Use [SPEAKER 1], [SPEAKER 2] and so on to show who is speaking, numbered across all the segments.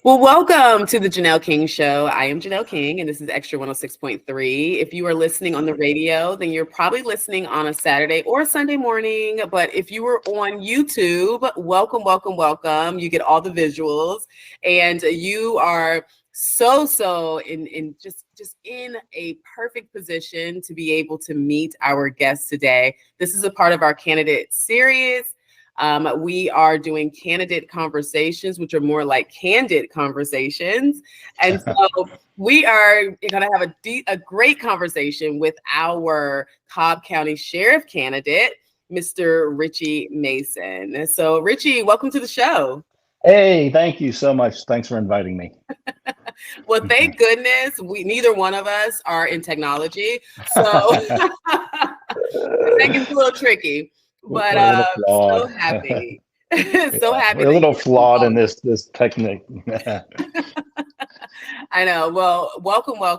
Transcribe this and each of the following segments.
[SPEAKER 1] Well, welcome to the Janelle King Show. I am Janelle King, and this is Extra 106.3. If you are listening on the radio, then you're probably listening on a Saturday or a Sunday morning. But if you were on YouTube, welcome, welcome, welcome. You get all the visuals, and you are so in just in a perfect position to be able to meet our guests today. This is a part of our candidate series. We are doing candidate conversations, which are more like candid conversations. And so we are going to have a great conversation with our Cobb County Sheriff candidate, Mr. Ricci Mason. So Ricci, welcome to the show.
[SPEAKER 2] Hey, thank you so much. Thanks for inviting me.
[SPEAKER 1] Well, thank goodness neither one of us are in technology. So that gets a little tricky. But so happy. So happy.
[SPEAKER 2] We're a little flawed in this technique.
[SPEAKER 1] I know. Well, welcome. So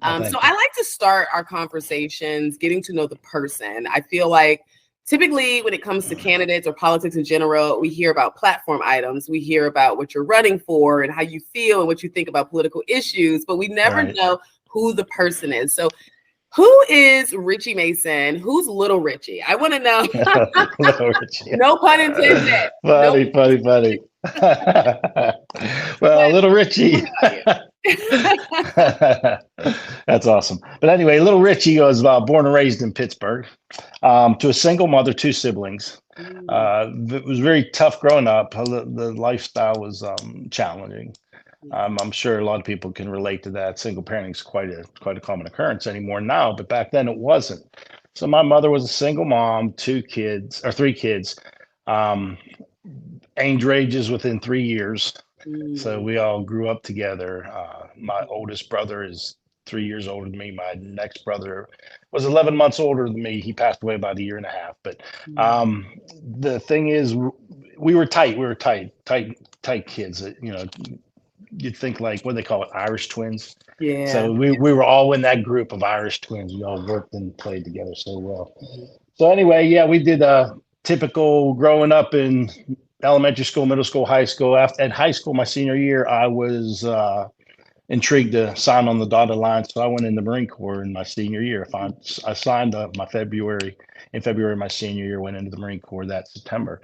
[SPEAKER 1] I like to start our conversations getting to know the person. I feel like typically when it comes to candidates or politics in general, we hear about platform items. We hear about what you're running for and how you feel and what you think about political issues, but we never know who the person is. So who is Ricci Mason? Who's Little Ricci? I want to know.
[SPEAKER 2] Little Ricci.
[SPEAKER 1] No pun intended.
[SPEAKER 2] Funny. Well, Little Ricci. That's awesome. But anyway, Little Ricci was born and raised in Pittsburgh to a single mother, two siblings. It was very tough growing up. The lifestyle was challenging. I'm sure a lot of people can relate to that. Single parenting is quite a common occurrence anymore now, but back then it wasn't. So my mother was a single mom, three kids, age ranges within 3 years. So we all grew up together. My oldest brother is 3 years older than me. My next brother was 11 months older than me. He passed away about a year and a half. But the thing is, we were tight. We were tight kids. You'd think like, what do they call it? Irish twins.
[SPEAKER 1] Yeah.
[SPEAKER 2] So we were all in that group of Irish twins. We all worked and played together so well. So anyway, yeah, we did typical growing up in elementary school, middle school, high school. At high school, my senior year, I was intrigued to sign on the dotted line. So I went in the Marine Corps in my senior year. I signed up in February my senior year, went into the Marine Corps that September.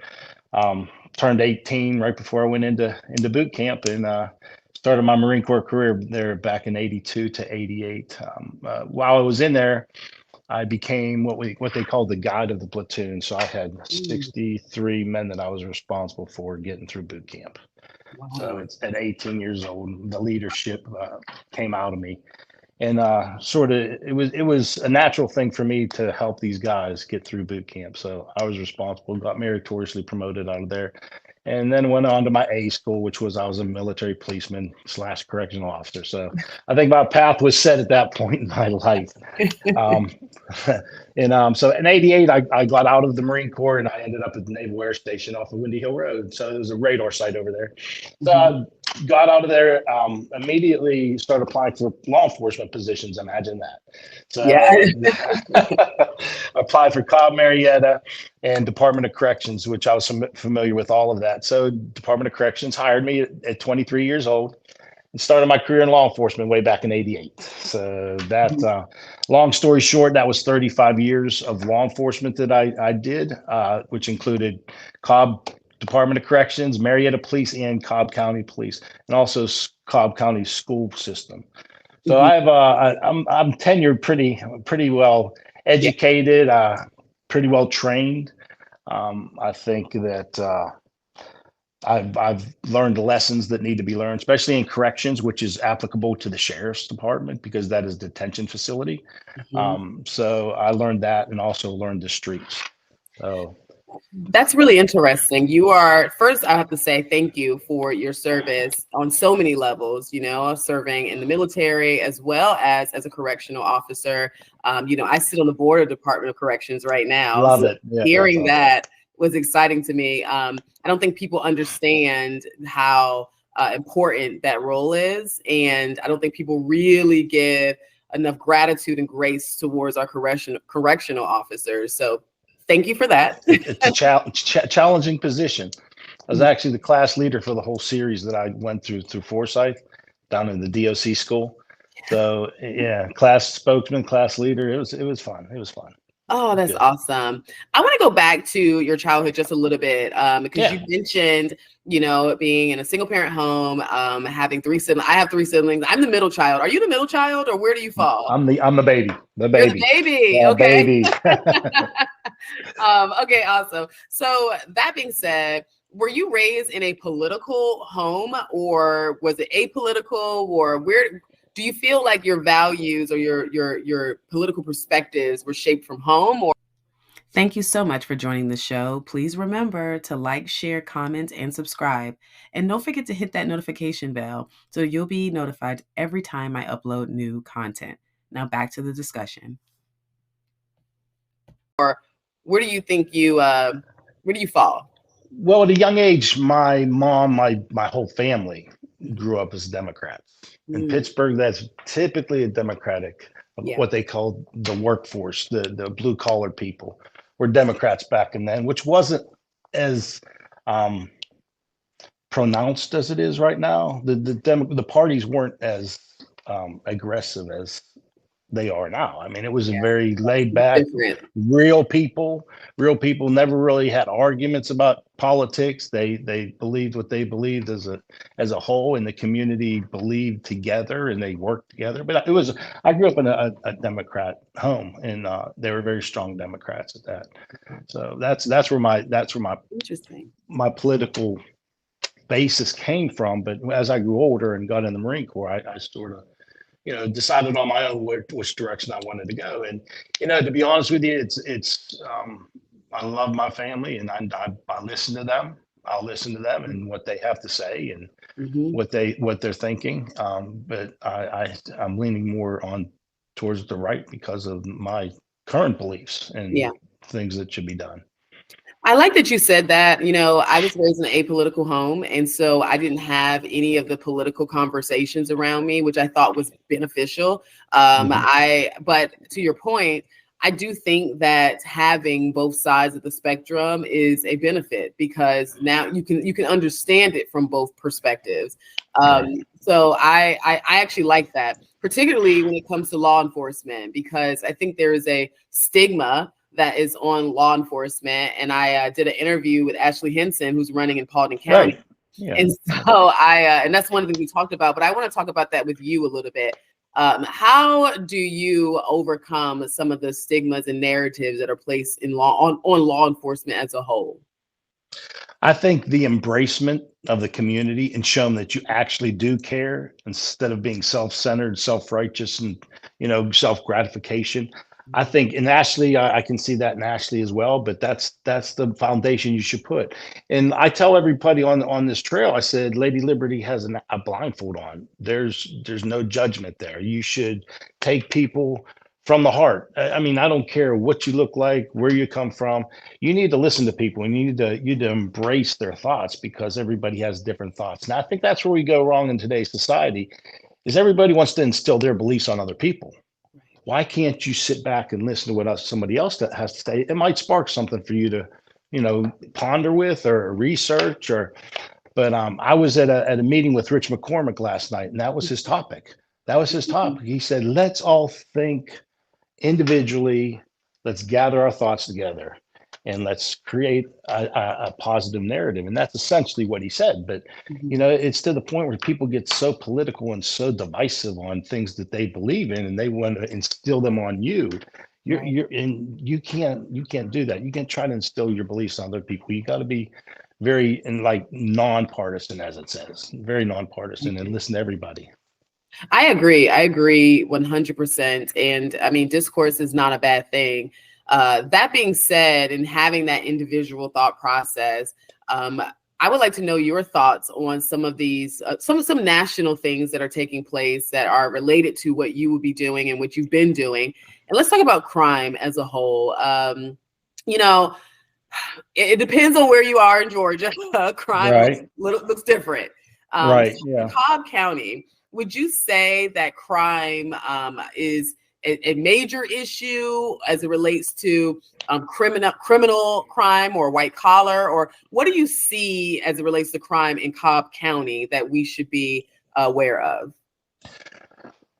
[SPEAKER 2] Turned 18 right before I went into boot camp and started my Marine Corps career there back in 82 to 88. While I was in there, I became what they call the guide of the platoon. So I had 63 men that I was responsible for getting through boot camp. Wow. So it's at 18 years old, the leadership came out of me. And it was a natural thing for me to help these guys get through boot camp. So I was responsible, got meritoriously promoted out of there, and then went on to my A school, which was I was a military policeman / correctional officer. So I think my path was set at that point in my life. So in 88, I got out of the Marine Corps and I ended up at the Naval Air Station off of Windy Hill Road. So there was a radar site over there. So I got out of there, immediately started applying for law enforcement positions. Imagine that. So applied for Cobb, Marietta, and Department of Corrections, which I was familiar with all of that. So Department of Corrections hired me at 23 years old and started my career in law enforcement way back in 88. So that, long story short, that was 35 years of law enforcement that I did, which included Cobb Department of Corrections, Marietta Police, and Cobb County Police, and also Cobb County school system. So I'm tenured, pretty well educated, pretty well trained. I think that I've learned the lessons that need to be learned, especially in corrections, which is applicable to the sheriff's department because that is a detention facility. So I learned that and also learned the streets. So
[SPEAKER 1] that's really interesting. First, I have to say thank you for your service on so many levels, serving in the military as well as a correctional officer. I sit on the board of Department of Corrections right now.
[SPEAKER 2] Love it. Yeah,
[SPEAKER 1] hearing that was exciting to me. I don't think people understand how important that role is. And I don't think people really give enough gratitude and grace towards our correctional officers. So thank you for that.
[SPEAKER 2] It's a challenging position. was actually the class leader for the whole series that I went through Forsyth down in the DOC school. So yeah, class spokesman, class leader. It was fun. It was fun.
[SPEAKER 1] Oh, that's awesome. I want to go back to your childhood just a little bit because you mentioned, being in a single parent home, having 3 siblings. I have 3 siblings. I'm the middle child. Are you the middle child, or where do you fall?
[SPEAKER 2] I'm the baby. The
[SPEAKER 1] You're
[SPEAKER 2] baby.
[SPEAKER 1] the baby.
[SPEAKER 2] Yeah,
[SPEAKER 1] okay.
[SPEAKER 2] Baby.
[SPEAKER 1] Okay, awesome. So that being said, were you raised in a political home, or was it apolitical, or where do you feel like your values or your political perspectives were shaped from home? Or thank you so much for joining the show. Please remember to like, share, comment, and subscribe. And don't forget to hit that notification bell so you'll be notified every time I upload new content. Now back to the discussion. Or where do you think where do you fall?
[SPEAKER 2] Well, at a young age, my mom, my whole family grew up as Democrats. In Pittsburgh, that's typically a Democratic, what they call the workforce, the blue collar people were Democrats back then, which wasn't as pronounced as it is right now. The parties weren't as aggressive as they are now. I mean, it was a very laid back, real people never really had arguments about politics. They believed what they believed as a whole, and the community believed together, and they worked together. But I grew up in a Democrat home, and they were very strong Democrats at that. So that's where my
[SPEAKER 1] interesting
[SPEAKER 2] my political basis came from. But as I grew older and got in the Marine Corps, I sort of decided on my own which direction I wanted to go. And, to be honest with you, I love my family, and I listen to them. I'll listen to them and what they have to say and what they're thinking. But I'm leaning more towards the right because of my current beliefs and things that should be done.
[SPEAKER 1] I like that you said that. I was raised in an apolitical home, and so I didn't have any of the political conversations around me, which I thought was beneficial. But to your point, I do think that having both sides of the spectrum is a benefit because now you can understand it from both perspectives. So I actually like that, particularly when it comes to law enforcement, because I think there is a stigma that is on law enforcement. And I did an interview with Ashley Henson, who's running in Paulding County.
[SPEAKER 2] Right. Yeah.
[SPEAKER 1] And so and that's one of the things we talked about, but I want to talk about that with you a little bit. How do you overcome some of the stigmas and narratives that are placed in on law enforcement as a whole?
[SPEAKER 2] I think the embracement of the community and show them that you actually do care instead of being self-centered, self-righteous, and, self-gratification. I think in Ashley, I can see that in Ashley as well, but that's the foundation you should put. And I tell everybody on this trail, I said, Lady Liberty has a blindfold on. There's no judgment there. You should take people from the heart. I mean, I don't care what you look like, where you come from. You need to listen to people, and you need to embrace their thoughts because everybody has different thoughts. And I think that's where we go wrong in today's society is everybody wants to instill their beliefs on other people. Why can't you sit back and listen to what somebody else that has to say? It might spark something for you to, ponder with or research. But I was at a meeting with Rich McCormick last night, and that was his topic. He said, let's all think individually. Let's gather our thoughts together, and let's create a positive narrative. And that's essentially what he said. But, it's to the point where people get so political and so divisive on things that they believe in, and they want to instill them on you. You can't do that. You can't try to instill your beliefs on other people. You got to be very nonpartisan, as it says, very nonpartisan, and listen to everybody.
[SPEAKER 1] I agree 100%. And I mean, discourse is not a bad thing. That being said, and having that individual thought process, I would like to know your thoughts on some of these, some national things that are taking place that are related to what you would be doing and what you've been doing. And let's talk about crime as a whole. It depends on where you are in Georgia. Crime looks different.
[SPEAKER 2] Right.
[SPEAKER 1] So in Cobb County, would you say that crime is a major issue as it relates to criminal crime or white collar, or what do you see as it relates to crime in Cobb County that we should be aware of?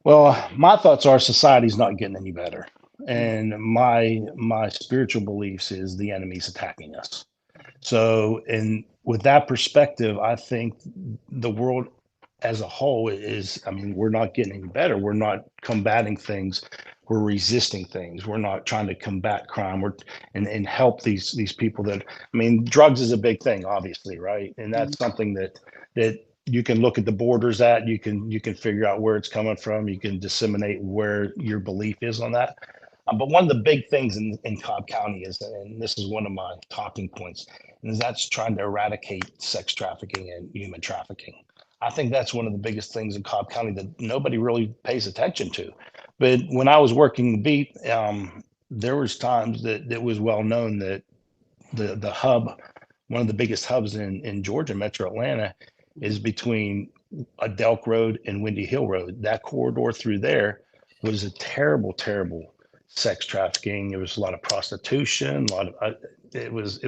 [SPEAKER 2] Well, my thoughts are society's not getting any better. And my spiritual beliefs is the enemy's attacking us. So, and with that perspective, I think the world as a whole is, I mean, we're not getting any better. We're not combating things. We're resisting things. We're not trying to combat crime. And help these people that, I mean, drugs is a big thing, obviously, right? And that's something that you can look at the borders at, you can figure out where it's coming from. You can disseminate where your belief is on that. But one of the big things in Cobb County is, and this is one of my talking points, is that's trying to eradicate sex trafficking and human trafficking. I think that's one of the biggest things in Cobb County that nobody really pays attention to. But when I was working the beat, there was times that it was well known that the hub, one of the biggest hubs in Georgia, Metro Atlanta, is between Delk Road and Windy Hill Road. That corridor through there was a terrible, terrible sex trafficking. There was a lot of prostitution, a lot of it was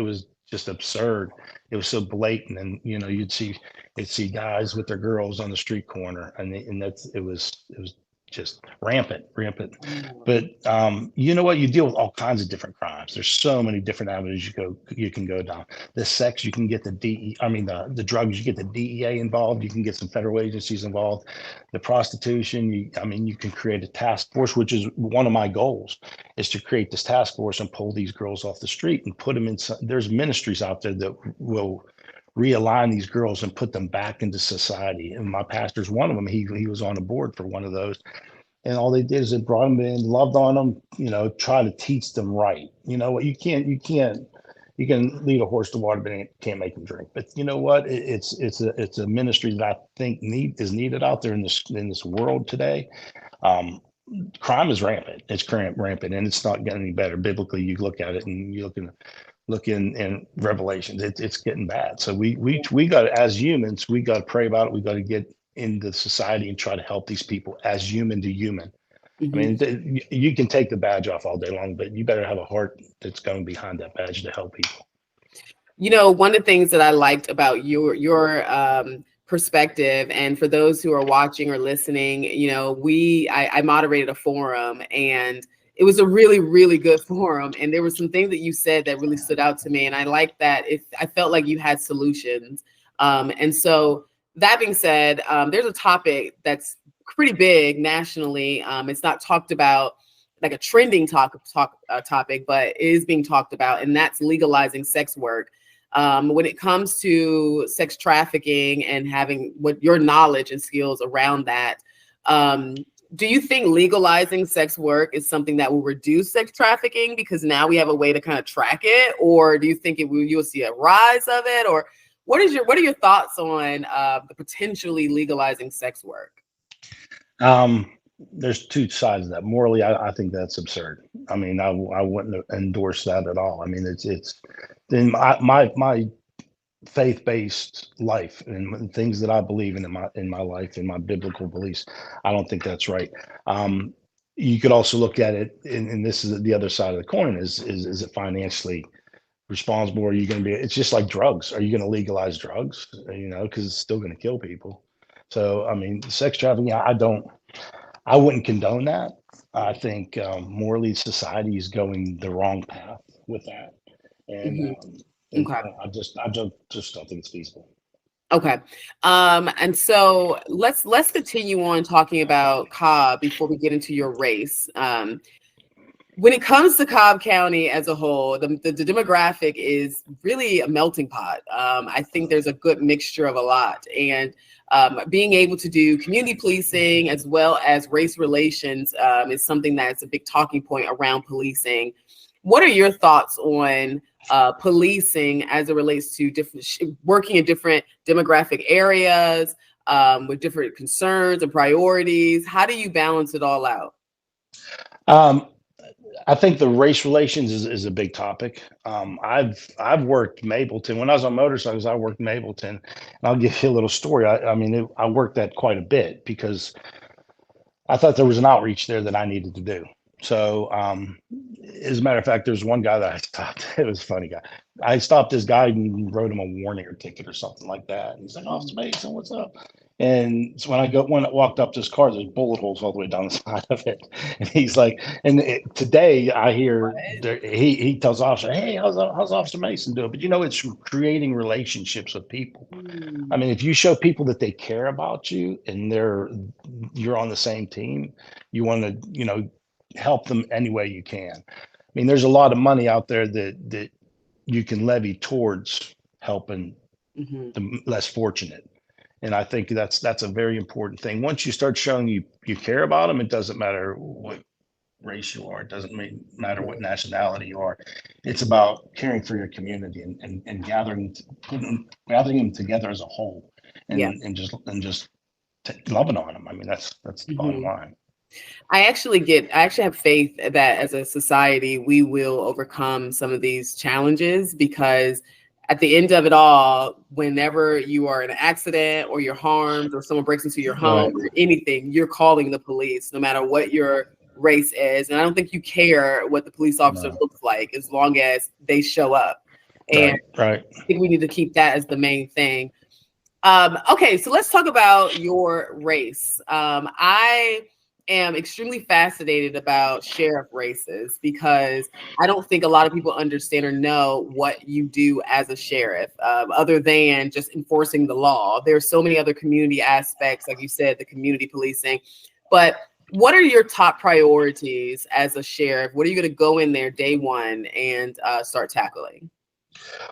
[SPEAKER 2] just absurd. It was so blatant, and you'd see guys with their girls on the street corner, and that's it was just rampant. But you know what? You deal with all kinds of different crimes. There's so many different avenues you can go down. The sex, you can get the the drugs, you get the DEA involved. You can get some federal agencies involved. The prostitution, you can create a task force, which is one of my goals, is to create this task force and pull these girls off the street and put them in. There's ministries out there that will realign these girls and put them back into society. And my pastor's one of them. He was on the board for one of those. And all they did is they brought them in, loved on them, try to teach them right. You know what? You can lead a horse to water, but you can't make them drink. But you know what? It's a ministry that I think is needed out there in this world today. Crime is rampant. It's rampant, and it's not getting any better. Biblically, you look at it and you look in Revelations, it's getting bad. So we got, as humans, we got to pray about it. We got to get into society and try to help these people as human to human. I mean, you can take the badge off all day long, but you better have a heart that's going behind that badge to help people.
[SPEAKER 1] One of the things that I liked about your perspective, and for those who are watching or listening, I moderated a forum, and it was a really, really good forum. And there were some things that you said that really stood out to me. And I like that I felt like you had solutions. And so that being said, there's a topic that's pretty big nationally. It's not talked about like a trending topic, but it is being talked about, and that's legalizing sex work. When it comes to sex trafficking and having what your knowledge and skills around that, do you think legalizing sex work is something that will reduce sex trafficking because now we have a way to kind of track it, or do you think you'll see a rise of it, or what are your thoughts on the potentially legalizing sex work?
[SPEAKER 2] There's two sides of that. Morally, I think that's absurd. I mean, I wouldn't endorse that at all. I mean, it's in my faith-based life and things that I believe in my life, in my biblical beliefs. I don't think that's right. You could also look at it, and this is the other side of the coin: is it financially responsible? Are you going to be? It's just like drugs. Are you going to legalize drugs? Because it's still going to kill people. So, I mean, sex trafficking, I wouldn't condone that. I think morally, society is going the wrong path with that, and
[SPEAKER 1] Okay.
[SPEAKER 2] I just don't think it's feasible.
[SPEAKER 1] Okay. And so let's continue on talking about Cobb before we get into your race. When it comes to Cobb County as a whole, the demographic is really a melting pot. I think there's a good mixture of a lot, and being able to do community policing as well as race relations is something that's a big talking point around policing. What are your thoughts on policing as it relates to working in different demographic areas with different concerns and priorities? How do you balance it all out?
[SPEAKER 2] I think the race relations is a big topic. I've worked Mableton. When I was on motorcycles, I worked Mableton. And I'll give you a little story. I worked that quite a bit because I thought there was an outreach there that I needed to do. So, as a matter of fact, there's one guy that I stopped. It was a funny guy. I stopped this guy and wrote him a warning or ticket or something like that. And he's like, "Officer Mason, what's up?" And so when I walked up to his car, there's bullet holes all the way down the side of it. And he's like, today I hear he tells officer, "Hey, how's Officer Mason doing?" But it's creating relationships with people. I mean, if you show people that they care about you and you're on the same team, you want to, help them any way you can. I mean, there's a lot of money out there that you can levy towards helping the less fortunate. And I think that's a very important thing. Once you start showing you care about them, it doesn't matter what race you are. It doesn't matter what nationality you are. It's about caring for your community and gathering them together as a whole and just loving on them. I mean, that's the bottom line.
[SPEAKER 1] I actually have faith that as a society, we will overcome some of these challenges, because at the end of it all, whenever you are in an accident or you're harmed or someone breaks into your home or anything, you're calling the police, no matter what your race is. And I don't think you care what the police officer looks like, as long as they show up. And I think we need to keep that as the main thing. Okay, so let's talk about your race. I am extremely fascinated about sheriff races, because I don't think a lot of people understand or know what you do as a sheriff, other than just enforcing the law. There's so many other community aspects, like you said, the community policing. But what are your top priorities as a sheriff? What are you going to go in there day one and start tackling?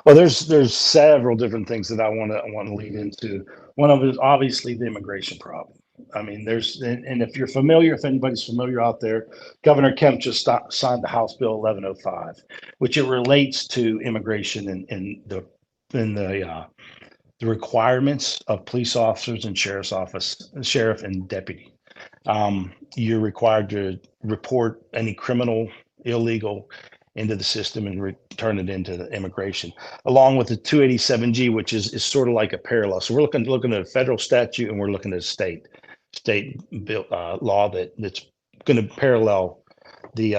[SPEAKER 2] Well, there's several different things that I want to lead into. One of it is obviously the immigration problem. I mean, and if anybody's familiar out there, Governor Kemp just signed the House Bill 1105, which it relates to immigration and the requirements of police officers and sheriff and deputy. You're required to report any criminal, illegal into the system and return it into the immigration, along with the 287G, which is sort of like a parallel. So we're looking at a federal statute, and we're looking at a state bill law that's going to parallel the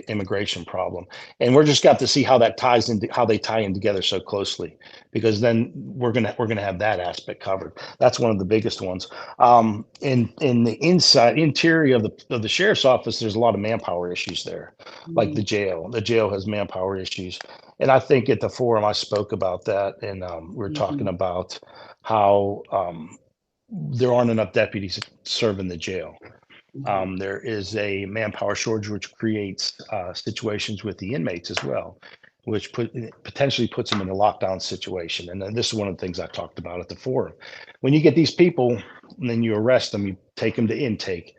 [SPEAKER 2] immigration problem. And we're just got to see how that ties into how they tie in together so closely, because then we're gonna have that aspect covered. That's one of the biggest ones. In the interior of the sheriff's office, there's a lot of manpower issues there, like the jail. The jail has manpower issues, and I think at the forum I spoke about that, and we're talking about how there aren't enough deputies serving the jail. There is a manpower shortage, which creates situations with the inmates as well, which potentially puts them in a lockdown situation. And this is one of the things I talked about at the forum. When you get these people and then you arrest them, you take them to intake.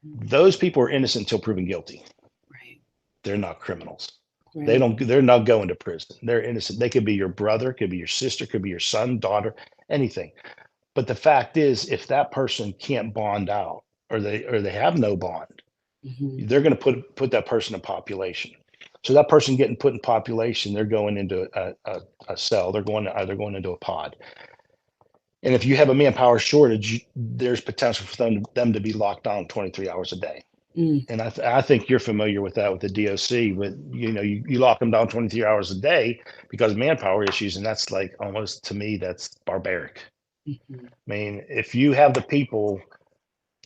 [SPEAKER 2] Those people are innocent until proven guilty.
[SPEAKER 1] Right.
[SPEAKER 2] They're not criminals.
[SPEAKER 1] Right.
[SPEAKER 2] They're not going to prison. They're innocent. They could be your brother, could be your sister, could be your son, daughter, anything. But the fact is, if that person can't bond out, or they have no bond, they're going to put that person in population. So that person getting put in population, they're going into a cell. They're going into a pod. And if you have a manpower shortage, there's potential for them to be locked down 23 hours a day. And I think you're familiar with that with the DOC. With you lock them down 23 hours a day because of manpower issues, and that's like almost, to me, that's barbaric. I mean, if you have the people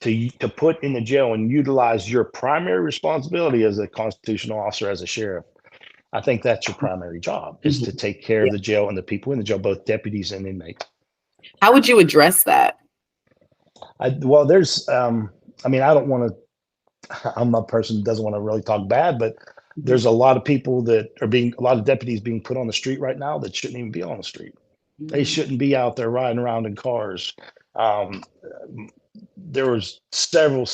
[SPEAKER 2] to put in the jail and utilize your primary responsibility as a constitutional officer, as a sheriff, I think that's your primary job, is to take care of the jail and the people in the jail, both deputies and inmates.
[SPEAKER 1] How would you address that?
[SPEAKER 2] There's, I don't want to, I'm a person that doesn't want to really talk bad, but there's a lot of people a lot of deputies being put on the street right now that shouldn't even be on the street. They shouldn't be out there riding around in cars. There was several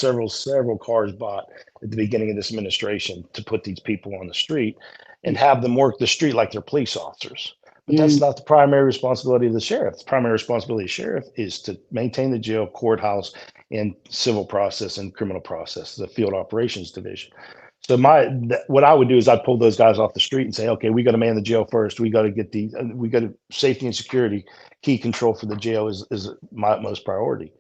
[SPEAKER 2] cars bought at the beginning of this administration to put these people on the street and have them work the street like they're police officers. But that's not the primary responsibility of the sheriff. The primary responsibility of the sheriff is to maintain the jail, courthouse, and civil process and criminal process, the field operations division. So what I would do is I'd pull those guys off the street and say, okay, we got to man the jail first. We got to safety and security, key control for the jail is my utmost priority.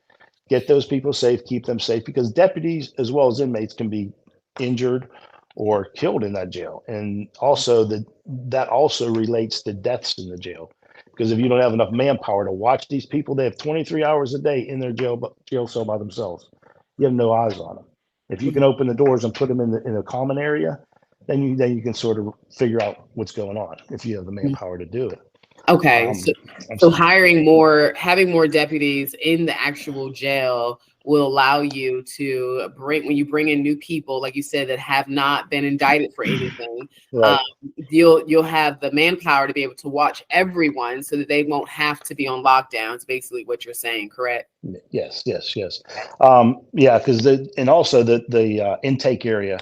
[SPEAKER 2] get those people safe, keep them safe, because deputies as well as inmates can be injured or killed in that jail. And also that also relates to deaths in the jail. Because if you don't have enough manpower to watch these people, they have 23 hours a day in their jail cell by themselves. You have no eyes on them. If you can open the doors and put them in a common area, then you can sort of figure out what's going on if you have the manpower to do it.
[SPEAKER 1] Okay, so having more deputies in the actual jail will allow you to when you bring in new people, like you said, that have not been indicted for anything.
[SPEAKER 2] Right.
[SPEAKER 1] You'll have the manpower to be able to watch everyone, so that they won't have to be on lockdowns. Basically, what you're saying, correct?
[SPEAKER 2] Yes. Yeah, because also the intake area.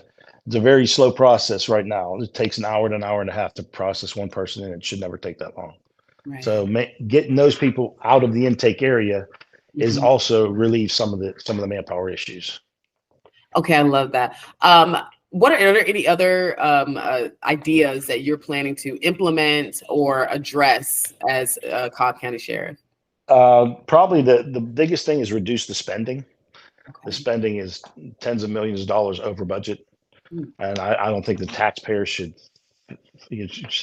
[SPEAKER 2] It's a very slow process right now. It takes an hour to an hour and a half to process one person in. It should never take that long.
[SPEAKER 1] Right.
[SPEAKER 2] So getting those people out of the intake area is also relieves some of the manpower issues.
[SPEAKER 1] Okay, I love that. What are there any other ideas that you're planning to implement or address as Cobb County Sheriff?
[SPEAKER 2] Probably the biggest thing is reduce the spending.
[SPEAKER 1] Okay.
[SPEAKER 2] The spending is tens of millions of dollars over budget, and I don't think the taxpayers should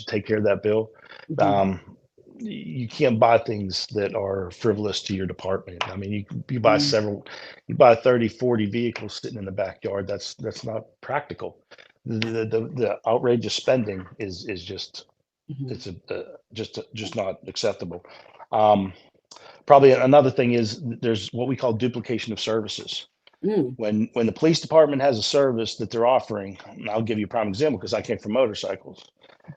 [SPEAKER 2] take care of that bill. You can't buy things that are frivolous to your department. I mean, you buy you buy 30, 40 vehicles sitting in the backyard. That's not practical. The outrageous spending is just it's just not acceptable. Probably another thing is there's what we call duplication of services. When the police department has a service that they're offering, and I'll give you a prime example because I came from motorcycles.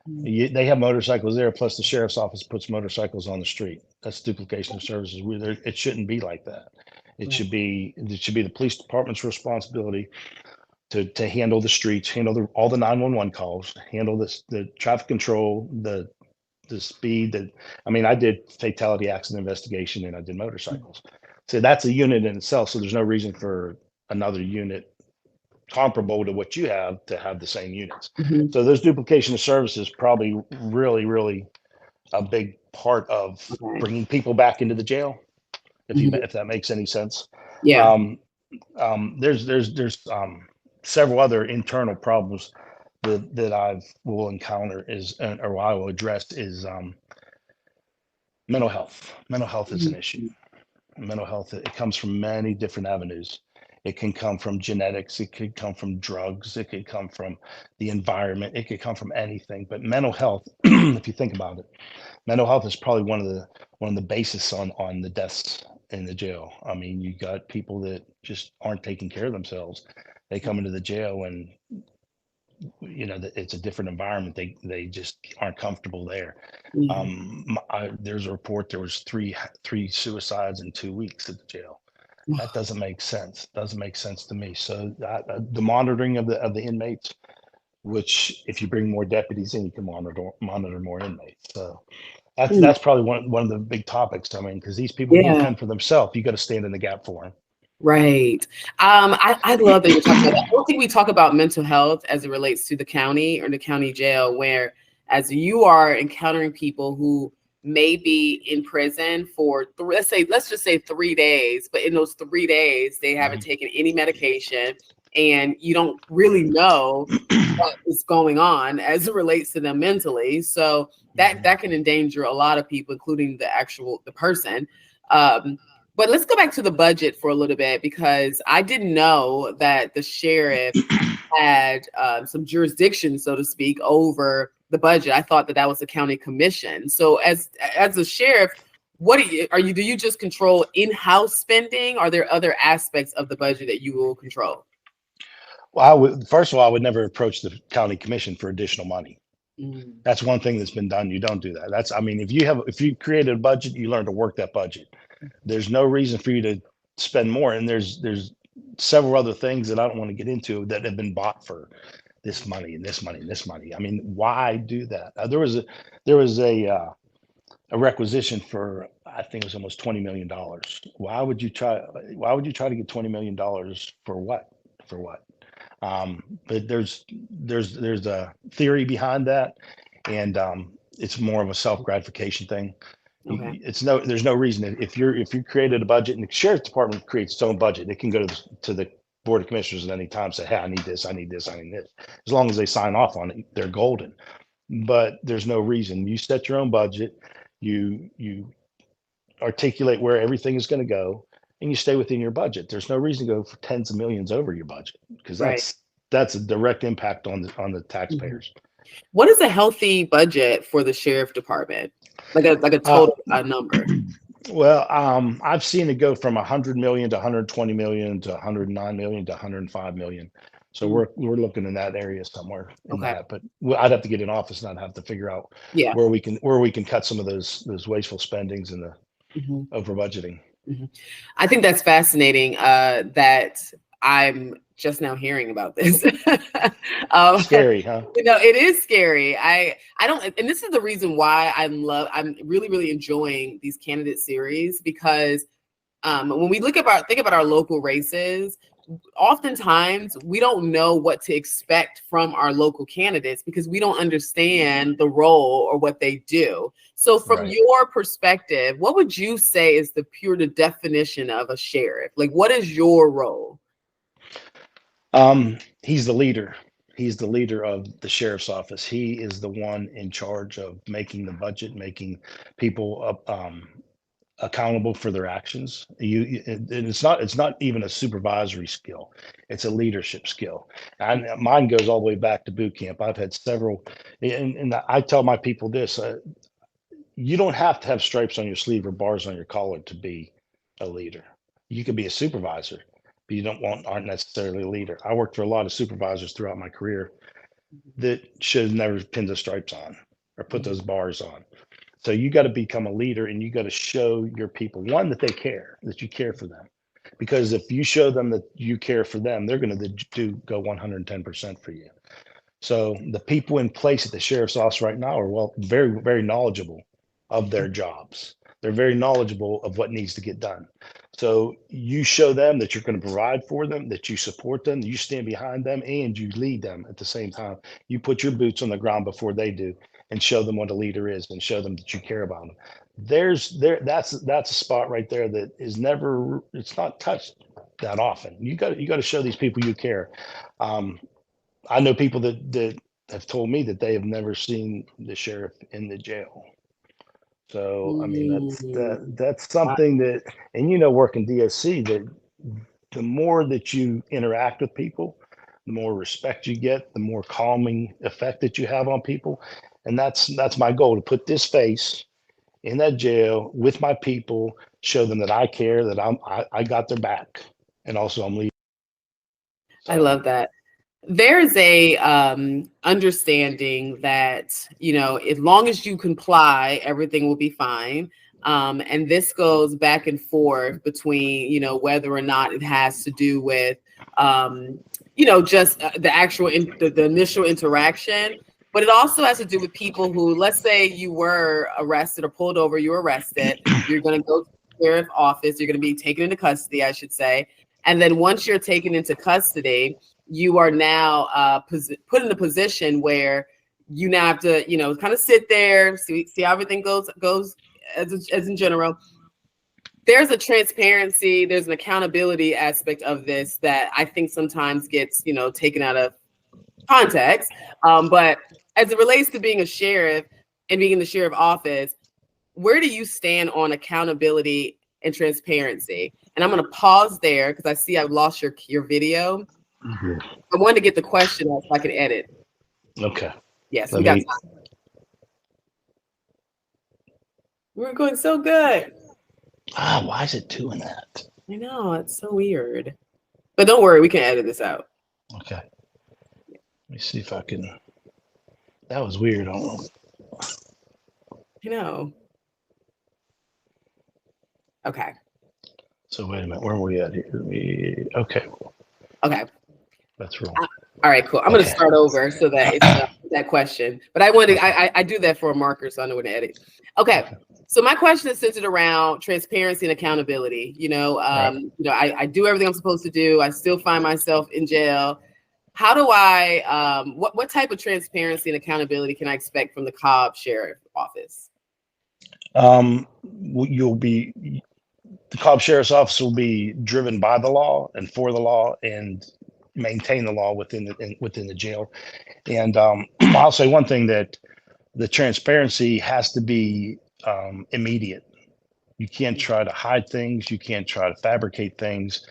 [SPEAKER 2] They have motorcycles there, plus the sheriff's office puts motorcycles on the street. That's duplication of services. It shouldn't be like that. It should be the police department's responsibility to handle the streets, handle all the 911 calls, handle the traffic control, the speed. I did fatality accident investigation and I did motorcycles. So that's a unit in itself. So there's no reason for another unit comparable to what you have to have the same units. So those duplication of services probably really a big part of bringing people back into the jail, if that makes any sense.
[SPEAKER 1] Yeah.
[SPEAKER 2] There's several other internal problems that I will encounter or I will address is mental health. Mental health is an issue. Mental health, it comes from many different avenues. It can come from genetics. It could come from drugs. It could come from the environment. It could come from anything. But mental health, if you think about it, mental health is probably one of the basis on the deaths in the jail. I mean, you got people that just aren't taking care of themselves. They come into the jail and it's a different environment. They just aren't comfortable there. There's a report there was three suicides in 2 weeks at the jail. That doesn't make sense. Doesn't make sense to me. So the monitoring of the inmates, which if you bring more deputies in, you can monitor more inmates. So that's probably one of the big topics. I mean, because these people won't fend for themselves. You got to stand in the gap for them.
[SPEAKER 1] Right. I love that you're talking about that. I don't think we talk about mental health as it relates to the county or the county jail, where as you are encountering people who may be in prison for let's just say 3 days, but in those 3 days they haven't taken any medication, and you don't really know what is going on as it relates to them mentally. So that can endanger a lot of people, including the person. But let's go back to the budget for a little bit, because I didn't know that the sheriff had some jurisdiction, so to speak, over the budget. I thought that was the county commission. So as a sheriff, do you just control in-house spending? Are there other aspects of the budget that you will control?
[SPEAKER 2] Well, first of all, I would never approach the county commission for additional money. That's one thing that's been done. You don't do that. If you created a budget, you learn to work that budget. There's no reason for you to spend more. And there's several other things that I don't want to get into that have been bought for this money and this money and this money. I mean, why do that? There was a requisition for, I think it was almost $20 million. Why would you try to get $20 million for what? But there's a theory behind that, and it's more of a self-gratification thing.
[SPEAKER 1] Okay.
[SPEAKER 2] There's no reason if you created a budget and the sheriff's department creates its own budget, it can go to the board of commissioners at any time, say, hey, I need this, I need this, I need this. As long as they sign off on it, they're golden. But there's no reason. You set your own budget, you articulate where everything is going to go, and you stay within your budget. There's no reason to go for tens of millions over your budget, because
[SPEAKER 1] Right.
[SPEAKER 2] that's a direct impact on the
[SPEAKER 1] Mm-hmm.
[SPEAKER 2] taxpayers.
[SPEAKER 1] What is a healthy budget for the sheriff department? Like a total number.
[SPEAKER 2] Well, I've seen it go from 100 million to 120 million to 109 million to 105 million. So we're looking in that area somewhere in that. But I'd have to get an office and I'd have to figure out where we can cut some of those wasteful spendings and the over budgeting.
[SPEAKER 1] I think that's fascinating. That I'm just now hearing about this.
[SPEAKER 2] Scary, huh?
[SPEAKER 1] No, it is scary. I don't, and this is the reason why I'm really, really enjoying these candidate series, because when we think about our local races, oftentimes we don't know what to expect from our local candidates because we don't understand the role or what they do. So from your perspective, what would you say is the definition of a sheriff? Like, what is your role?
[SPEAKER 2] He's the leader. He's the leader of the sheriff's office. He is the one in charge of making the budget, making people accountable for their actions. It's not even a supervisory skill. It's a leadership skill. And mine goes all the way back to boot camp. I've had several, and I tell my people this, you don't have to have stripes on your sleeve or bars on your collar to be a leader. You can be a supervisor, but you aren't necessarily a leader. I worked for a lot of supervisors throughout my career that should have never pinned the stripes on or put those bars on. So you got to become a leader, and you got to show your people, one, that they care, that you care for them. Because if you show them that you care for them, they're going to go 110% for you. So the people in place at the sheriff's office right now are very, very knowledgeable of their jobs. They're very knowledgeable of what needs to get done. So you show them that you're going to provide for them, that you support them, you stand behind them, and you lead them at the same time. You put your boots on the ground before they do, and show them what a leader is, and show them that you care about them. That's a spot right there that is it's not touched that often. You got to show these people you care. I know people that have told me that they have never seen the sheriff in the jail. So I mean that's something that, and working DSC, that the more that you interact with people, the more respect you get, the more calming effect that you have on people. And that's my goal, to put this face in that jail with my people, show them that I care, that I got their back, and also I'm leading.
[SPEAKER 1] So. I love that. There's a understanding that, as long as you comply, everything will be fine. And this goes back and forth between, whether or not it has to do with, just the actual, the initial interaction. But it also has to do with people who, let's say you were arrested or pulled over, you're arrested, you're going to go to the sheriff's office, you're going to be taken into custody, I should say. And then once you're taken into custody, you are now put in a position where you now have to, kind of sit there, see how everything goes as in general. There's a transparency, there's an accountability aspect of this that I think sometimes gets, taken out of context. But as it relates to being a sheriff and being in the sheriff office, where do you stand on accountability and transparency? And I'm going to pause there because I see I've lost your video. I wanted to get the question out so I can edit.
[SPEAKER 2] Okay.
[SPEAKER 1] Yes, we got time. We're going so good.
[SPEAKER 2] Why is it doing that?
[SPEAKER 1] I know, it's so weird. But don't worry, we can edit this out.
[SPEAKER 2] Okay. Let me see if I can. That was weird. I
[SPEAKER 1] know. Okay.
[SPEAKER 2] So wait a minute. Where are we at here? Okay.
[SPEAKER 1] Okay.
[SPEAKER 2] That's wrong.
[SPEAKER 1] All right, cool. I'm going to start over so that it's not that question. But I do that for a marker so I know when to edit. Okay. So my question is centered around transparency and accountability. I do everything I'm supposed to do. I still find myself in jail. How do I, what type of transparency and accountability can I expect from the Cobb Sheriff Office?
[SPEAKER 2] You'll be the Cobb Sheriff's Office will be driven by the law and for the law and maintain the law within the jail. And I'll say one thing, that the transparency has to be immediate. You can't try to hide things. You can't try to fabricate things.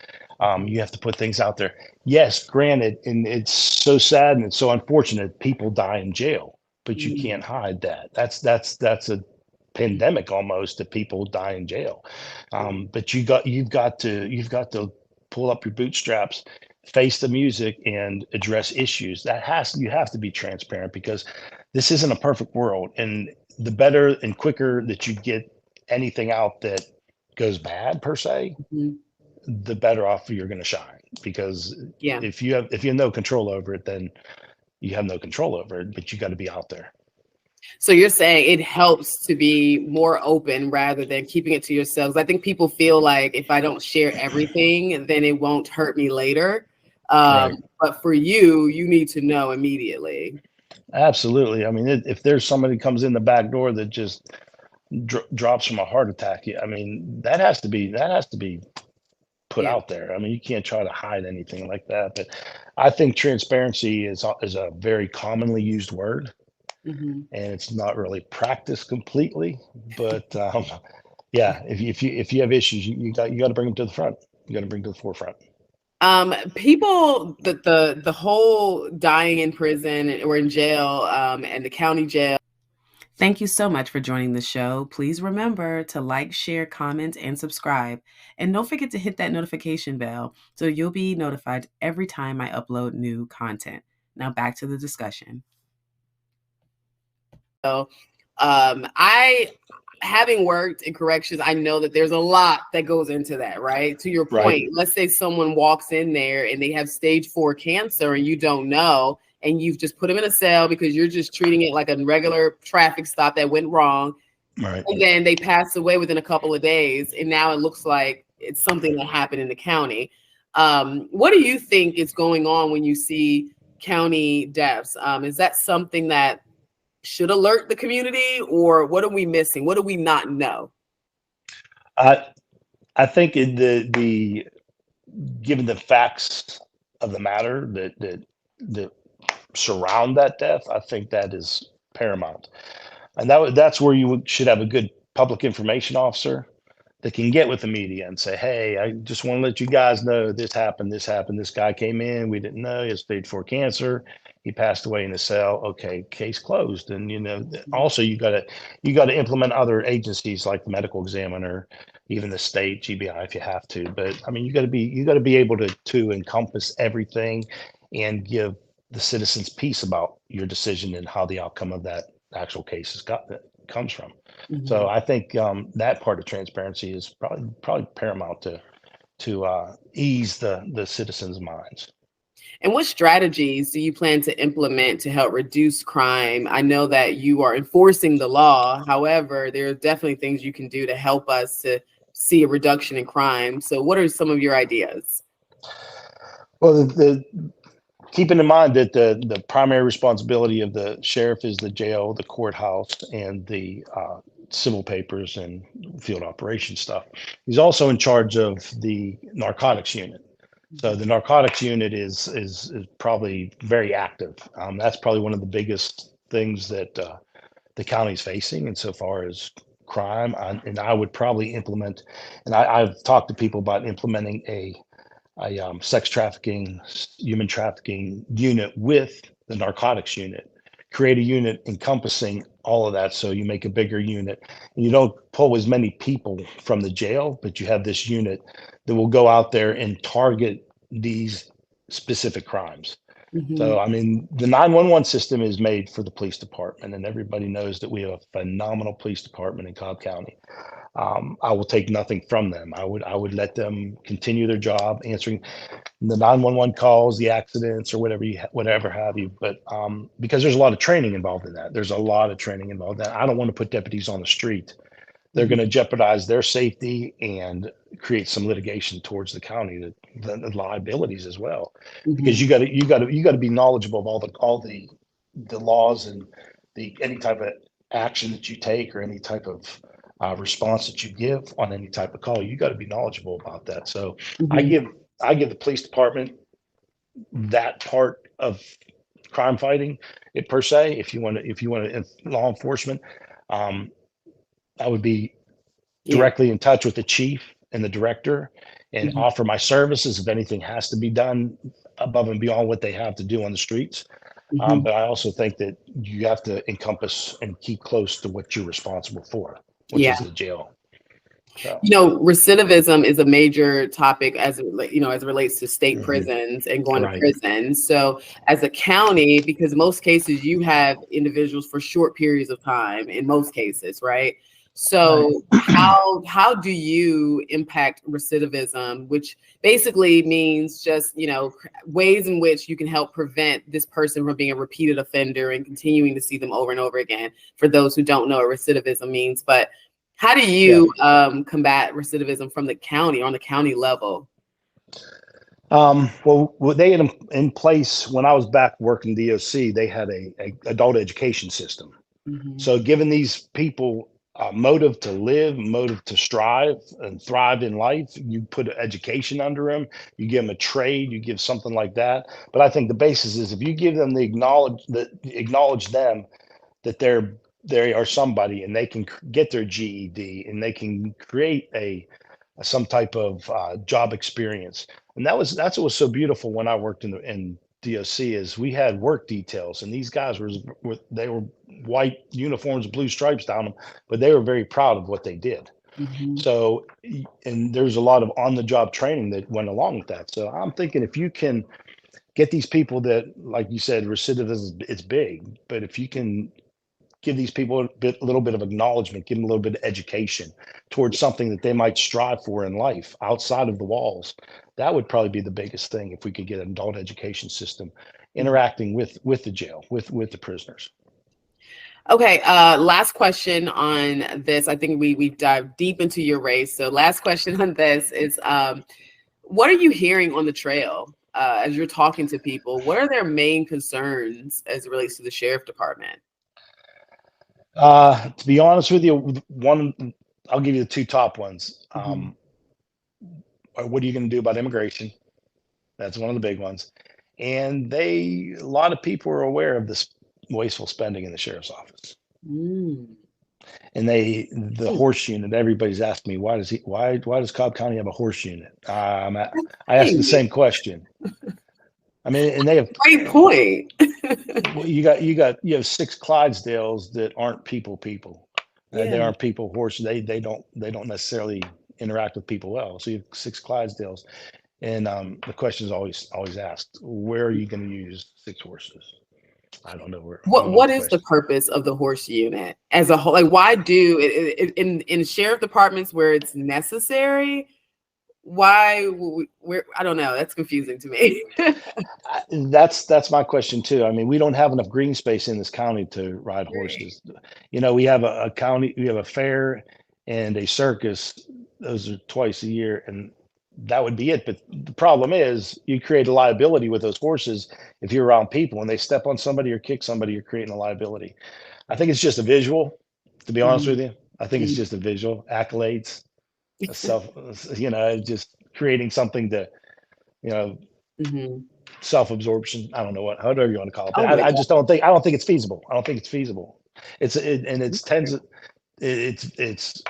[SPEAKER 2] You have to put things out there. Yes, granted, and it's so sad and it's so unfortunate, people die in jail, but you can't hide that. That's a pandemic almost, that people die in jail. But you've got to pull up your bootstraps, face the music, and address issues. You have to be transparent, because this isn't a perfect world. And the better and quicker that you get anything out that goes bad per se,
[SPEAKER 1] Mhm.
[SPEAKER 2] the better off you're going to shine. Because
[SPEAKER 1] Yeah.
[SPEAKER 2] if you have no control over it, then you have no control over it. But you got to be out there.
[SPEAKER 1] So you're saying it helps to be more open rather than keeping it to yourselves. I think people feel like if I don't share everything, then it won't hurt me later.
[SPEAKER 2] Right.
[SPEAKER 1] But for you, you need to know immediately.
[SPEAKER 2] Absolutely. I mean, if there's somebody comes in the back door that just drops from a heart attack, I mean, that has to be put
[SPEAKER 1] Yeah.
[SPEAKER 2] out there. I mean, you can't try to hide anything like that. But I think transparency is a very commonly used word,
[SPEAKER 1] Hmm.
[SPEAKER 2] and it's not really practiced completely. But yeah, if you have issues, you got to bring them to the front. You got to bring them to the forefront.
[SPEAKER 1] People, the whole dying in prison or in jail, and the county jail. Thank you so much for joining the show. Please remember to like, share, comment, and subscribe. And don't forget to hit that notification bell so you'll be notified every time I upload new content. Now back to the discussion. So, I, having worked in corrections, I know that there's a lot that goes into that, right? To your
[SPEAKER 2] Right.
[SPEAKER 1] point, let's say someone walks in there and they have stage 4 cancer and you don't know, and you've just put them in a cell because you're just treating it like a regular traffic stop that went wrong.
[SPEAKER 2] Right.
[SPEAKER 1] And then they pass away within a couple of days, and now it looks like it's something that happened in the county. What do you think is going on when you see county deaths? Is that something that should alert the community, or what are we missing? What do we not know?
[SPEAKER 2] I I think the given the facts of the matter that surround that death, I think that is paramount. And that's where should have a good public information officer that can get with the media and say, "Hey, I just want to let you guys know this happened. This happened. This guy came in. We didn't know he had stage 4 cancer. He passed away in a cell. Okay, case closed." And also you got to implement other agencies like the medical examiner, even the state GBI if you have to. But I mean, you got to be able to encompass everything and give the citizens peace about your decision and how the outcome of that actual case comes from. So
[SPEAKER 1] Mhm.
[SPEAKER 2] I think that part of transparency is probably paramount to ease the citizens' minds.
[SPEAKER 1] And what strategies do you plan to implement to help reduce crime? I know that you are enforcing the law. However, there are definitely things you can do to help us to see a reduction in crime. So, what are some of your ideas?
[SPEAKER 2] Well, keeping in mind that the primary responsibility of the sheriff is the jail, the courthouse, and the civil papers and field operations stuff. He's also in charge of the narcotics unit. So the narcotics unit is probably very active. That's probably one of the biggest things that the county's facing insofar as crime. And I would probably implement, and I've talked to people about implementing a sex trafficking, human trafficking unit with the narcotics unit. Create a unit encompassing all of that, so you make a bigger unit. And you don't pull as many people from the jail, but you have this unit that will go out there and target these specific crimes.
[SPEAKER 1] Mhm.
[SPEAKER 2] So, I mean, the 911 system is made for the police department, and everybody knows that we have a phenomenal police department in Cobb County. I will take nothing from them. I would let them continue their job answering the 911 calls, the accidents, or whatever have you. But because there's a lot of training involved in that, there's a lot of training involved in that. I don't want to put deputies on the street. They're going to
[SPEAKER 1] Mhm.
[SPEAKER 2] jeopardize their safety and create some litigation towards the county, the liabilities as well. Because
[SPEAKER 1] Mhm.
[SPEAKER 2] you got to be knowledgeable of all the laws and the any type of action that you take or any type of response that you give on any type of call. You got to be knowledgeable about that. So I
[SPEAKER 1] Mhm.
[SPEAKER 2] give the police department that part of crime fighting, it per se. If you want to law enforcement, um, I would be
[SPEAKER 1] Yeah.
[SPEAKER 2] directly in touch with the chief and the director and
[SPEAKER 1] Mhm.
[SPEAKER 2] offer my services if anything has to be done above and beyond what they have to do on the streets.
[SPEAKER 1] Mhm.
[SPEAKER 2] But I also think that you have to encompass and keep close to what you're responsible for, which
[SPEAKER 1] Yeah.
[SPEAKER 2] is the jail. So,
[SPEAKER 1] Recidivism is a major topic as as it relates to state
[SPEAKER 2] mhm.
[SPEAKER 1] prisons and going to
[SPEAKER 2] Right.
[SPEAKER 1] prison. So as a county, because most cases you have individuals for short periods of time in most cases, right?
[SPEAKER 2] Right.
[SPEAKER 1] So how do you impact recidivism, which basically means just, ways in which you can help prevent this person from being a repeated offender and continuing to see them over and over again, for those who don't know what recidivism means. But how do
[SPEAKER 2] Yeah.
[SPEAKER 1] you combat recidivism from the county, on the county level?
[SPEAKER 2] Well, they had in place when I was back working DOC. They had a adult education system.
[SPEAKER 1] Mhm.
[SPEAKER 2] So giving these people a motive to live, motive to strive and thrive in life, you put education under them, you give them a trade, you give something like that. But I think the basis is if you give them acknowledge them that they are somebody and they can get their GED and they can create some type of job experience. And that's what was so beautiful when I worked in DOC is we had work details, and these guys they were white uniforms, blue stripes down them, but they were very proud of what they did.
[SPEAKER 1] Mhm.
[SPEAKER 2] So, and there's a lot of on the job training that went along with that. So I'm thinking if you can get these people that, like you said, recidivism is big, but if you can give these people a little bit of acknowledgement, give them a little bit of education towards something that they might strive for in life outside of the walls. That would probably be the biggest thing if we could get an adult education system interacting with the jail, with the prisoners.
[SPEAKER 1] Okay, last question on this. I think we've dived deep into your race. So last question on this is, what are you hearing on the trail as you're talking to people? What are their main concerns as it relates to the sheriff department?
[SPEAKER 2] To be honest with you, I'll give you the two top ones.
[SPEAKER 1] Mhm.
[SPEAKER 2] What are you going to do about immigration? That's one of the big ones. And a lot of people are aware of this wasteful spending in the sheriff's office.
[SPEAKER 1] Mm.
[SPEAKER 2] And the horse unit, everybody's asked me, why does Cobb County have a horse unit? I asked the
[SPEAKER 1] Hey,
[SPEAKER 2] same question. I mean, and they have,
[SPEAKER 1] great point.
[SPEAKER 2] well, you have six Clydesdales that aren't people.
[SPEAKER 1] Yeah.
[SPEAKER 2] They aren't people horses. They don't necessarily interact with people well. So you have six Clydesdales. And the question is always asked, where are you going to use six horses? I don't know where. I don't know what
[SPEAKER 1] What
[SPEAKER 2] the
[SPEAKER 1] is the
[SPEAKER 2] question.
[SPEAKER 1] purpose of the horse unit as a whole? Like, why do in sheriff departments where it's necessary? Why? Where? I don't know. That's confusing to me.
[SPEAKER 2] That's my question too. I mean, we don't have enough green space in this county to ride
[SPEAKER 1] Right.
[SPEAKER 2] horses. We have a county, we have a fair and a circus. Those are twice a year, and that would be it. But the problem is, you create a liability with those horses if you're around people. When they step on somebody or kick somebody, you're creating a liability. I think it's just a visual, to be honest
[SPEAKER 1] Mhm.
[SPEAKER 2] with you. I think it's just a visual accolades, a self, just creating something to, you know,
[SPEAKER 1] Mhm.
[SPEAKER 2] self-absorption. I don't know however you want to call it, but
[SPEAKER 1] Oh my
[SPEAKER 2] I
[SPEAKER 1] God.
[SPEAKER 2] just I don't think it's feasible. I don't think it's feasible. And it's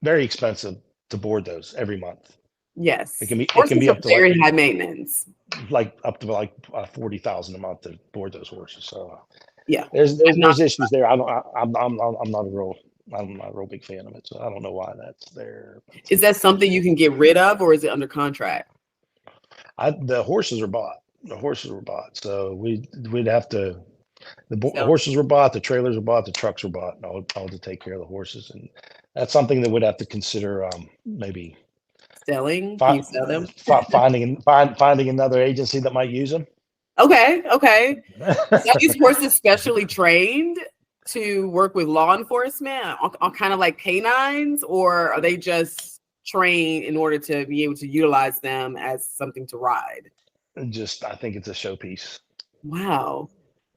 [SPEAKER 2] very expensive to board those every month.
[SPEAKER 1] Yes.
[SPEAKER 2] It can
[SPEAKER 1] Horses
[SPEAKER 2] be
[SPEAKER 1] are
[SPEAKER 2] up to
[SPEAKER 1] very high maintenance.
[SPEAKER 2] like 40,000 a month to board those horses. So
[SPEAKER 1] Yeah.
[SPEAKER 2] there's
[SPEAKER 1] I'm not.
[SPEAKER 2] issues there. I'm not a real big fan of it. So I don't know why that's there.
[SPEAKER 1] Is that something you can get rid of, or is it under contract?
[SPEAKER 2] The horses are bought. The horses were bought. So we'd have to.
[SPEAKER 1] So
[SPEAKER 2] Horses were bought, the trailers were bought, the trucks were bought, and all to take care of the horses. And that's something that would have to consider maybe
[SPEAKER 1] selling? Can you sell them?
[SPEAKER 2] finding another agency that might use them.
[SPEAKER 1] Okay. Okay. Are these horses specially trained to work with law enforcement on kind of like canines, or are they just trained in order to be able to utilize them as something to ride?
[SPEAKER 2] Just, I think it's a showpiece.
[SPEAKER 1] Wow.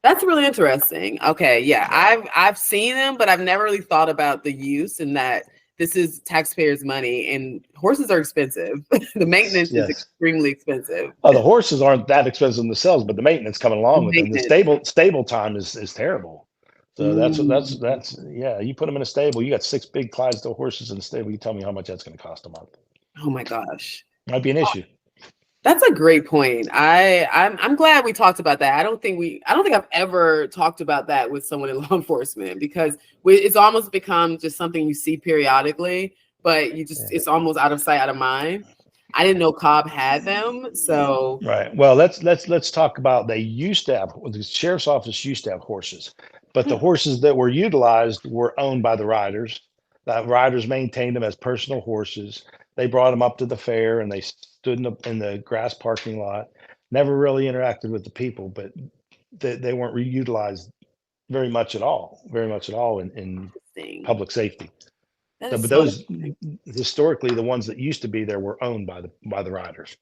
[SPEAKER 1] That's really interesting. Okay, yeah.
[SPEAKER 2] Yeah.
[SPEAKER 1] I've seen them, but I've never really thought about the use in that this is taxpayers' money, and horses are expensive. The maintenance is extremely expensive.
[SPEAKER 2] Oh, the horses aren't that expensive themselves, but the maintenance coming along with them, the stable time is terrible. So that's yeah. You put them in a stable. You got 6 big Clydesdale horses in the stable. You tell me how much that's going to cost a month.
[SPEAKER 1] Oh my gosh,
[SPEAKER 2] might be an issue.
[SPEAKER 1] That's a great point. I'm glad we talked about that. I don't think I've ever talked about that with someone in law enforcement, because it's almost become just something you see periodically, but it's almost out of sight, out of mind. I didn't know Cobb had them, so
[SPEAKER 2] right. Well, let's talk about, they used to have, the sheriff's office used to have horses, but the horses that were utilized were owned by the riders. The riders maintained them as personal horses. They brought them up to the fair and they stood in the grass parking lot. Never really interacted with the people, but they weren't reutilized very much at all in public safety. So, but those historically, the ones that used to be there were owned by the riders.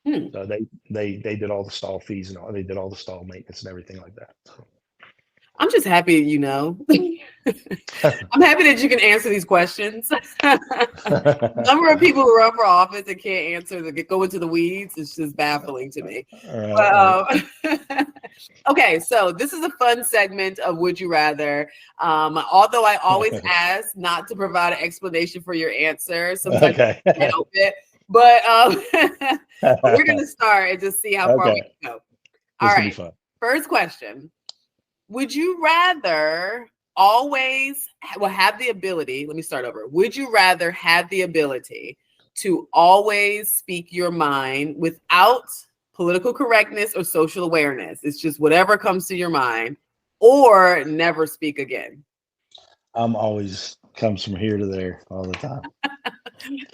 [SPEAKER 2] So they did all the stall fees and they did all the stall maintenance and everything like that. So.
[SPEAKER 1] I'm just happy, I'm happy that you can answer these questions. Number of people who run for office and can't answer, go into the weeds, it's just baffling to me. But, okay, so this is a fun segment of Would You Rather. Although I always ask not to provide an explanation for your answer, sometimes I can't help it. But we're going to start and just see how far we can go. All right, first question. Would you rather have the ability, let me start over. Would you rather have the ability to always speak your mind without political correctness or social awareness? It's just whatever comes to your mind, or never speak again?
[SPEAKER 2] I'm always comes from here to there all the time.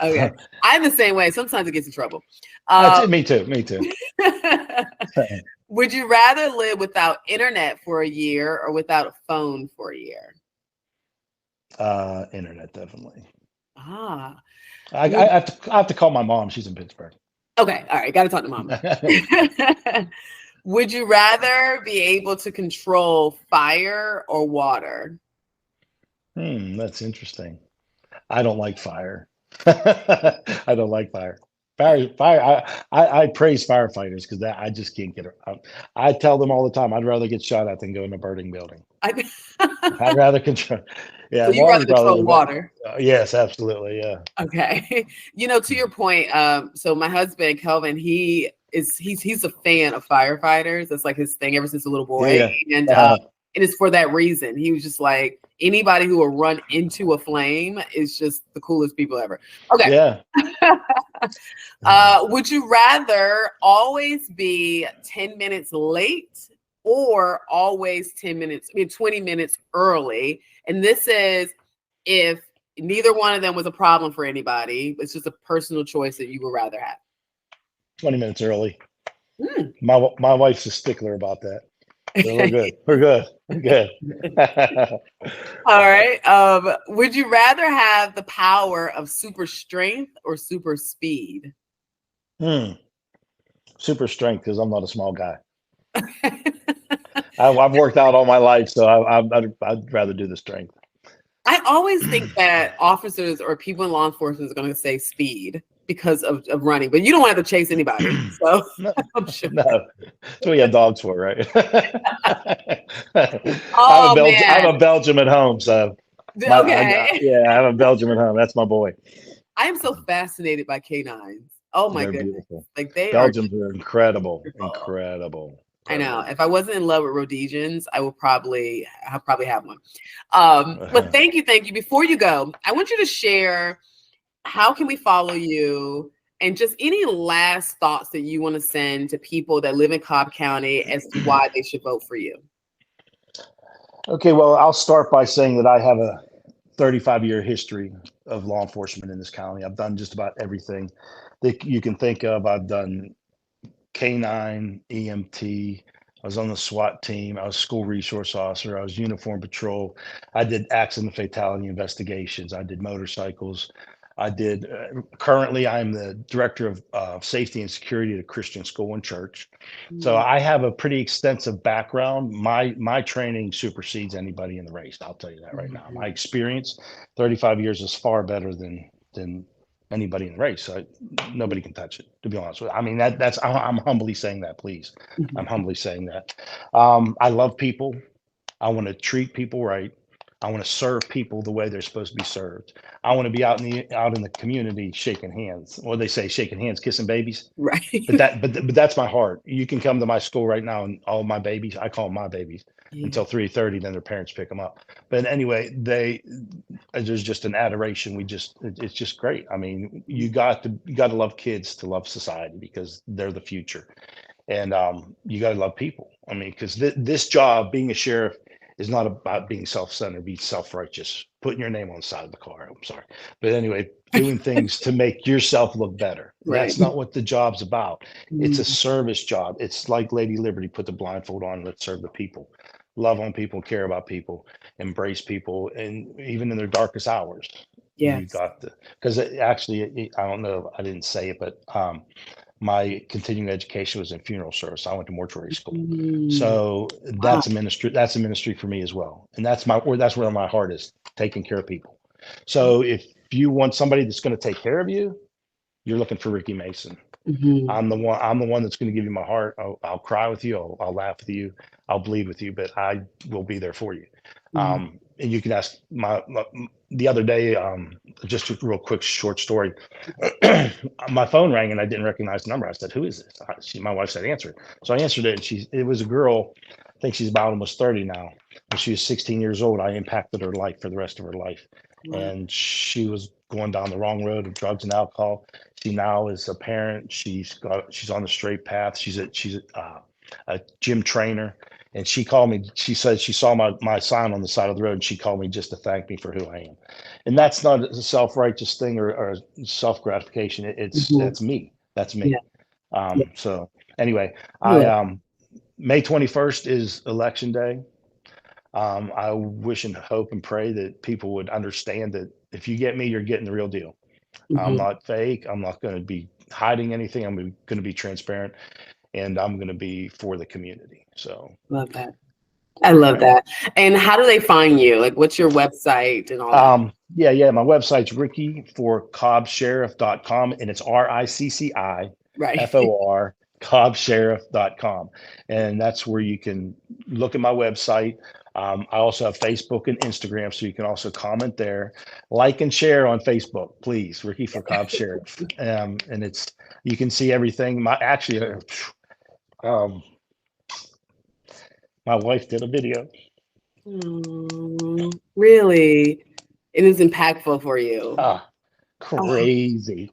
[SPEAKER 1] Okay. I'm the same way. Sometimes it gets in trouble.
[SPEAKER 2] Me too.
[SPEAKER 1] Would you rather live without internet for a year or without a phone for a year?
[SPEAKER 2] Internet, definitely.
[SPEAKER 1] I
[SPEAKER 2] have to call my mom. She's in Pittsburgh.
[SPEAKER 1] Okay. All right. Got to talk to mom. Would you rather be able to control fire or water?
[SPEAKER 2] That's interesting. I don't like fire. I don't like fire. Fire. I praise firefighters because I just can't get it out. I tell them all the time, I'd rather get shot at than go in a burning building. I'd rather control. Yeah,
[SPEAKER 1] so you'd rather control water.
[SPEAKER 2] Yes, absolutely. Yeah.
[SPEAKER 1] Okay. To your point. So my husband Kelvin, he's a fan of firefighters. That's like his thing ever since a little boy, and it's for that reason. He was just like, anybody who will run into a flame is just the coolest people ever. Okay.
[SPEAKER 2] Yeah.
[SPEAKER 1] Would you rather always be 10 minutes late or always 20 minutes early? And this is if neither one of them was a problem for anybody. It's just a personal choice that you would rather have.
[SPEAKER 2] 20 minutes early. My wife's a stickler about that. So we're good.
[SPEAKER 1] All right. Would you rather have the power of super strength or super speed?
[SPEAKER 2] Super strength, because I'm not a small guy. I've worked out all my life, so I'd rather do the strength.
[SPEAKER 1] I always think that officers or people in law enforcement is going to say speed because of running, but you don't have to chase anybody. So I'm sure.
[SPEAKER 2] No, that's what we have dogs for, right?
[SPEAKER 1] I
[SPEAKER 2] have a Belgium at home, so
[SPEAKER 1] okay.
[SPEAKER 2] I have a Belgium at home. That's my boy.
[SPEAKER 1] I am so fascinated by canines. Oh my goodness!
[SPEAKER 2] Beautiful.
[SPEAKER 1] Like
[SPEAKER 2] Belgians are incredible. I
[SPEAKER 1] know. If I wasn't in love with Rhodesians, I would probably have one. But thank you. Before you go, I want you to share, how can we follow you, and just any last thoughts that you want to send to people that live in Cobb County as to why they should vote for you.
[SPEAKER 2] Okay, well, I'll start by saying that I have a 35-year history of law enforcement in this county. I've done just about everything that you can think of. I've done K9, EMT. I was on the SWAT team. I was school resource officer. I was uniform patrol. I did accident fatality investigations. I did motorcycles. I did. Currently, I'm the director of safety and security at a Christian school and church. So I have a pretty extensive background. My training supersedes anybody in the race. I'll tell you that right now. My experience, 35 years, is far better than anybody in the race. Nobody can touch it, to be honest with you. I mean, I'm humbly saying that, please. I'm humbly saying that. I love people. I want to treat people right. I want to serve people the way they're supposed to be served. I want to be out in the community shaking hands. What they say, shaking hands, kissing babies.
[SPEAKER 1] Right.
[SPEAKER 2] But that's my heart. You can come to my school right now, and all my babies, I call them my babies, until 3:30. Then their parents pick them up. But anyway, there's just an adoration. It's just great. I mean, you got to love kids to love society, because they're the future, and you got to love people. I mean, because this job, being a sheriff, is not about being self-centered, be self-righteous, putting your name on the side of the car. I'm sorry. But anyway, doing things to make yourself look better. Right. That's not what the job's about. It's a service job. It's like Lady Liberty, put the blindfold on, let's serve the people. Love on people, care about people, embrace people, and even in their darkest hours. Yeah. You got because actually, I don't know, I didn't say it, but my continuing education was in funeral service. I went to mortuary school. So that's a ministry. That's a ministry for me as well. And that's where my heart is, taking care of people. So if you want somebody that's going to take care of you, you're looking for Ricci Mason. I'm the one that's going to give you my heart. I'll cry with you. I'll laugh with you. I'll bleed with you, but I will be there for you. And you can ask the other day, just a real quick short story. My phone rang and I didn't recognize the number. I said, "Who is this?" My wife said, "Answer it." So I answered it, and it was a girl. I think she's about almost 30 now. When she was 16 years old, I impacted her life for the rest of her life. And she was going down the wrong road of drugs and alcohol. She now is a parent. She's on the straight path. She's a gym trainer. And she called me. She said she saw my sign on the side of the road, and she called me just to thank me for who I am. And that's not a self-righteous thing or self-gratification. That's me. That's me. Yeah. So anyway, May 21st is election day. I wish and hope and pray that people would understand that if you get me, you're getting the real deal. I'm not fake. I'm not going to be hiding anything. I'm going to be transparent, and I'm going to be for the community. So
[SPEAKER 1] love that. I love that. And how do they find you? Like, what's your website and all that?
[SPEAKER 2] Yeah. My website's Ricci for CobbSheriff.com, and it's RICCI FOR CobbSheriff.com. And that's where you can look at my website. I also have Facebook and Instagram, so you can also comment there. Like and share on Facebook, please. Ricci for Cobb Sheriff. And you can see everything. My wife did a video.
[SPEAKER 1] Really? It is impactful for you.
[SPEAKER 2] Crazy.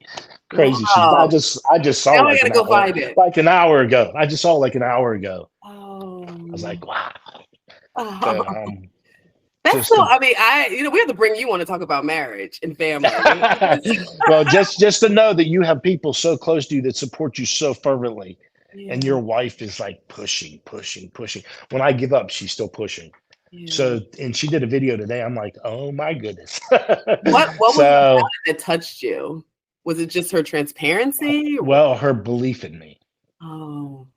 [SPEAKER 2] Wow. I just saw
[SPEAKER 1] now I gotta go find it.
[SPEAKER 2] Like an hour ago. I just saw it like an hour ago. I was like, wow.
[SPEAKER 1] That's so. I mean, we have to bring you on to talk about marriage and family.
[SPEAKER 2] Well, just to know that you have people so close to you that support you so fervently. Yeah. And your wife is like pushing. When I give up, she's still pushing. Yeah. So, and she did a video today. I'm like, oh my goodness.
[SPEAKER 1] What was it that touched you? Was it just her transparency?
[SPEAKER 2] Well, her belief in me.
[SPEAKER 1] Oh,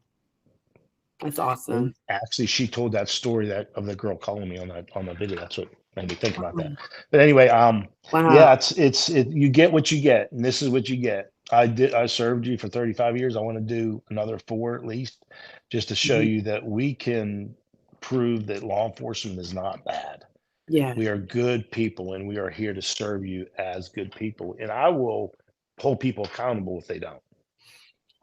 [SPEAKER 1] that's awesome.
[SPEAKER 2] And actually, she told that story of the girl calling me on the video. That's what made me think about that. But anyway, yeah, it's you get what you get, and this is what you get. I served you for 35 years. I want to do another 4 at least, just to show you that we can prove that law enforcement is not bad. Yeah. We are good people, and we are here to serve you as good people. And I will hold people accountable if they don't.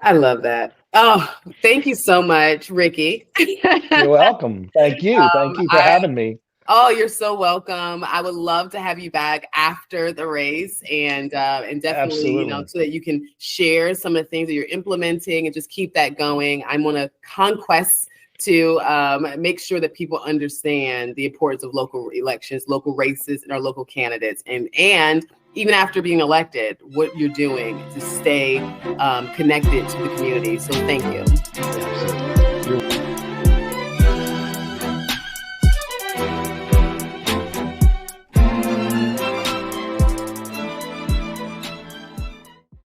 [SPEAKER 1] I love that. Oh, thank you so much, Ricci.
[SPEAKER 2] You're welcome. Thank you. Thank you for having me.
[SPEAKER 1] Oh, you're so welcome. I would love to have you back after the race, and definitely,
[SPEAKER 2] absolutely.
[SPEAKER 1] So that you can share some of the things that you're implementing and just keep that going. I'm on a conquest to make sure that people understand the importance of local elections, local races, and our local candidates, and even after being elected, what you're doing to stay connected to the community. So thank you.